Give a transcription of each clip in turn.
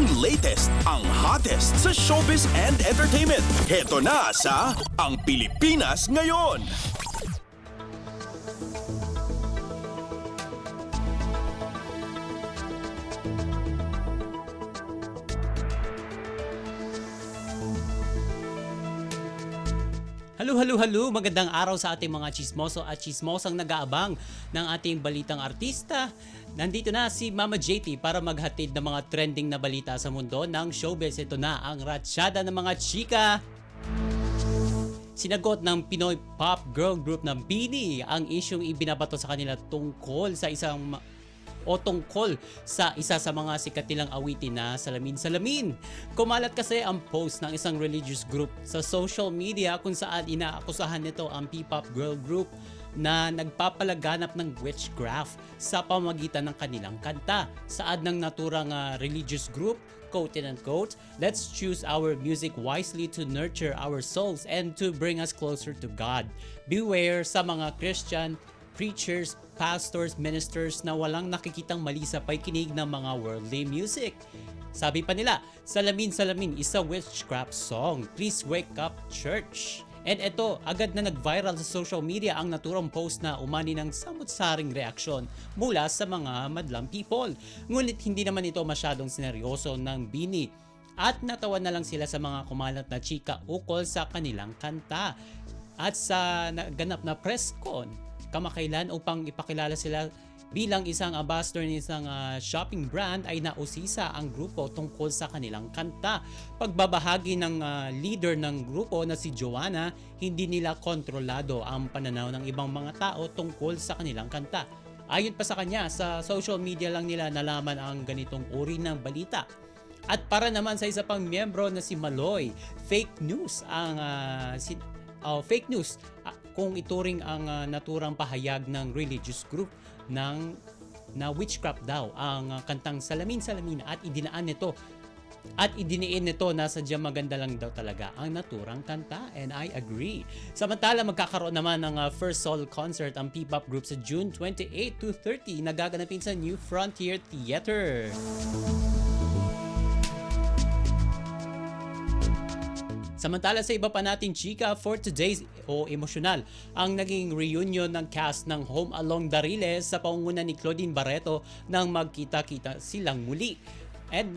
Ang latest, ang hottest sa showbiz and entertainment. Heto na sa Ang Pilipinas Ngayon. Halo, magandang araw sa ating mga chismoso at chismosang nag-aabang ng ating balitang artista. Nandito na si Mama JT para maghatid ng mga trending na balita sa mundo ng showbiz. Ito na ang ratsyada ng mga chika. Sinagot ng Pinoy pop girl group na BINI ang isyong ibinabato sa kanila tungkol sa isa sa mga sikat nilang awitin na Salamin. Kumalat kasi ang post ng isang religious group sa social media kung saan inaakusahan nito ang P-pop girl group na nagpapalaganap ng witchcraft sa pamamagitan ng kanilang kanta. Saad ng naturang religious group, quote and unquote, "Let's choose our music wisely to nurture our souls and to bring us closer to God. Beware sa mga Christian preachers, pastors, ministers na walang nakikitang mali sa pakikinig ng mga worldly music." Sabi pa nila, Salamin is a witchcraft song. Please wake up, church. And eto, agad na nag-viral sa social media ang naturang post na umani ng samut-saring reaksyon mula sa mga madlang people. Ngunit hindi naman ito masyadong sineryoso ng BINI at natawa na lang sila sa mga kumalat na chika ukol sa kanilang kanta. At sa naganap na press con kamakailan upang ipakilala sila bilang isang ambassador ng isang shopping brand ay nausisa ang grupo tungkol sa kanilang kanta. Pagbabahagi ng leader ng grupo na si Joanna, hindi nila kontrolado ang pananaw ng ibang mga tao tungkol sa kanilang kanta. Ayon pa sa kanya, sa social media lang nila nalaman ang ganitong uri ng balita. At para naman sa isa pang miyembro na si Maloy, fake news kung ituring ang naturang pahayag ng religious group na witchcraft daw ang kantang Salamin at idiniin nito na sadyang maganda lang daw talaga ang naturang kanta, and I agree. Samantala, magkakaroon naman ng first solo concert ang P-pop group sa June 28 to 30 na gaganapin sa New Frontier Theater. Samantala sa iba pa nating chika, for today's emosyonal ang naging reunion ng cast ng Home Along Dariles sa pangunguna ni Claudine Barreto nang magkita-kita silang muli. And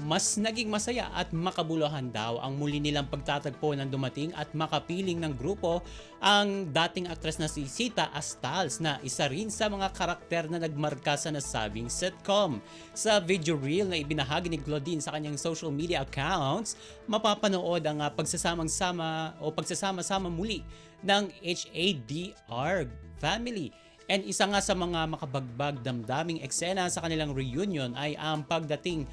mas naging masaya at makabuluhan daw ang muli nilang pagtatagpo ng dumating at makapiling ng grupo ang dating aktres na si Sita Astals na isa rin sa mga karakter na nagmarka sa nasabing sitcom. Sa video reel na ibinahagi ni Claudine sa kanyang social media accounts, mapapanood ang pagsasama-sama muli ng HADR family. And isa nga sa mga makabagbag damdaming eksena sa kanilang reunion ay ang pagdating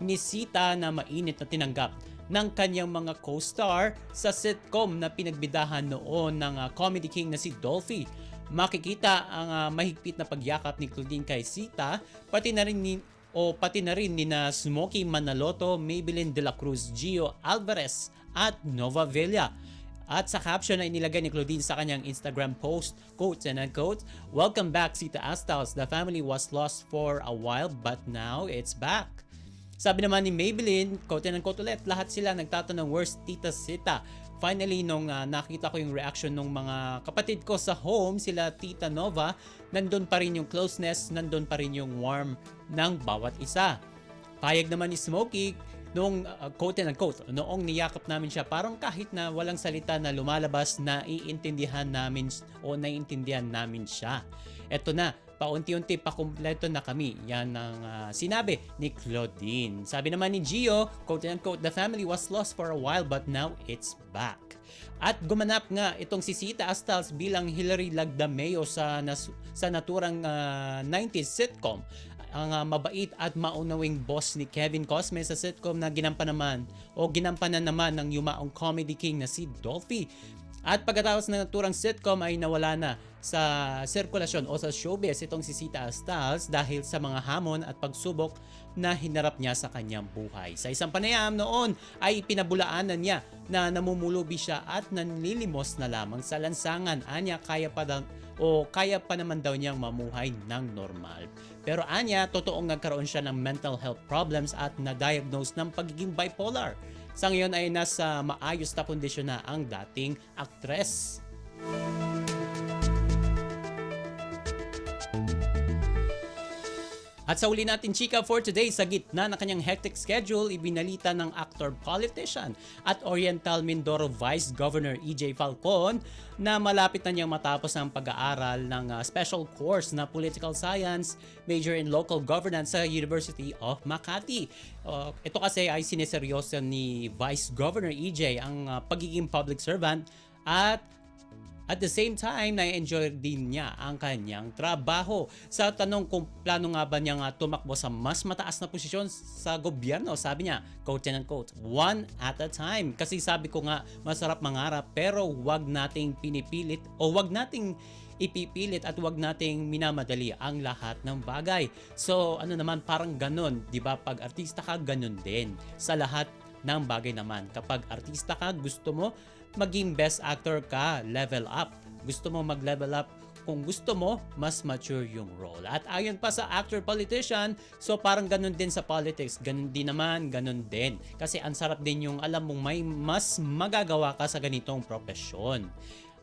ni Sita na mainit na tinanggap ng kanyang mga co-star sa sitcom na pinagbidahan noon ng comedy king na si Dolphy. Makikita ang mahigpit na pagyakap ni Claudine kay Sita, pati na rin ni na Smokey Manaloto, Maybelline De La Cruz, Gio Alvarez at Nova Villa. At sa caption na inilagay ni Claudine sa kanyang Instagram post, quote and unquote, "Welcome back, Sita Astals. The family was lost for a while but now it's back." Sabi naman ni Maybelline, quote and unquote ulit, "Lahat sila nagtatanong, where's Tita Sita?" Finally, nung nakita ko yung reaction ng mga kapatid ko sa home, sila Tita Nova, nandun pa rin yung closeness, nandun pa rin yung warm ng bawat isa. Payag naman ni Smokey, noong quote and unquote, noong niyakap namin siya, parang kahit na walang salita na lumalabas, naiintindihan namin siya. Eto na, paunti-unti pakumpleto na kami. Yan ang sinabi ni Claudine. Sabi naman ni Gio, quote and unquote, "The family was lost for a while but now it's back." At gumanap nga itong si Sita Astals bilang Hilary Lagdameo sa naturang 90s sitcom. Ang mabait at maunawing boss ni Kevin Cosme sa sitcom na ginampanan naman ng yumaong comedy king na si Dolphy. At pagkatapos ng naturang sitcom ay nawala na sa sirkulasyon o sa showbiz itong si Sita Styles dahil sa mga hamon at pagsubok na hinarap niya sa kanyang buhay. Sa isang panayam noon ay pinabulaanan niya na namumulubi siya at nanlilimos na lamang sa lansangan. Anya kaya pa naman daw niyang mamuhay ng normal. Pero anya, totoong nagkaroon siya ng mental health problems at na-diagnose ng pagiging bipolar. Sa ngayon ay nasa maayos na kondisyon na ang dating aktres. At sa uli natin, chika, for today, sa gitna ng kanyang hectic schedule, ibinalita ng actor, politician at Oriental Mindoro Vice Governor E.J. Falcon na malapit na niyang matapos ang pag-aaral ng special course na Political Science, major in Local Governance sa University of Makati. Ito kasi ay sineseryoso ni Vice Governor E.J. ang pagiging public servant at the same time, na-enjoy din niya ang kanyang trabaho. Sa tanong kung plano nga ba niyang tumakbo sa mas mataas na posisyon sa gobyerno, sabi niya, quote and unquote, one at a time. Kasi sabi ko nga, masarap mangarap pero wag nating pinipilit o wag nating ipipilit at wag nating minamadali ang lahat ng bagay. So ano naman, parang ganun, di ba? Pag artista ka, ganun din. Sa lahat ng bagay naman. Kapag artista ka, gusto mo maging best actor ka, level up. Gusto mo mag-level up, kung gusto mo, mas mature yung role. At ayon pa sa actor-politician, so parang ganun din sa politics. Ganun din naman, ganun din. Kasi ang sarap din yung alam mong may mas magagawa ka sa ganitong profesyon.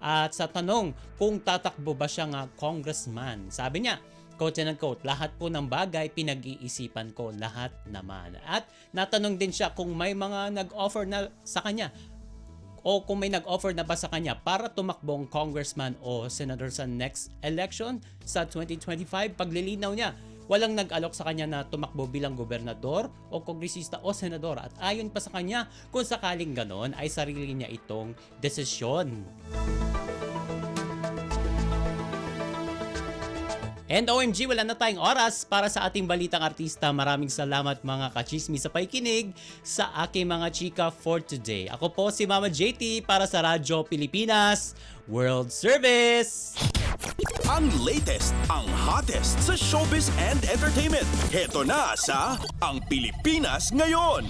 At sa tanong kung tatakbo ba siya nga congressman, sabi niya, quote and unquote, lahat po ng bagay pinag-iisipan ko, lahat naman. At natanong din siya kung may mga nag-offer na sa kanya o kung may nag-offer na ba sa kanya para tumakbong congressman o senator sa next election sa 2025. Paglilinaw niya, walang nag-alok sa kanya na tumakbo bilang gobernador o kongresista o senador. At ayon pa sa kanya, kung sakaling ganon ay sarili niya itong desisyon. And OMG, wala na tayong oras para sa ating balitang artista. Maraming salamat mga kachismis sa pakikinig sa aking mga chika for today. Ako po si Mama JT para sa Radyo Pilipinas World Service. Ang latest, ang hottest sa showbiz and entertainment. Heto na sa Ang Pilipinas Ngayon.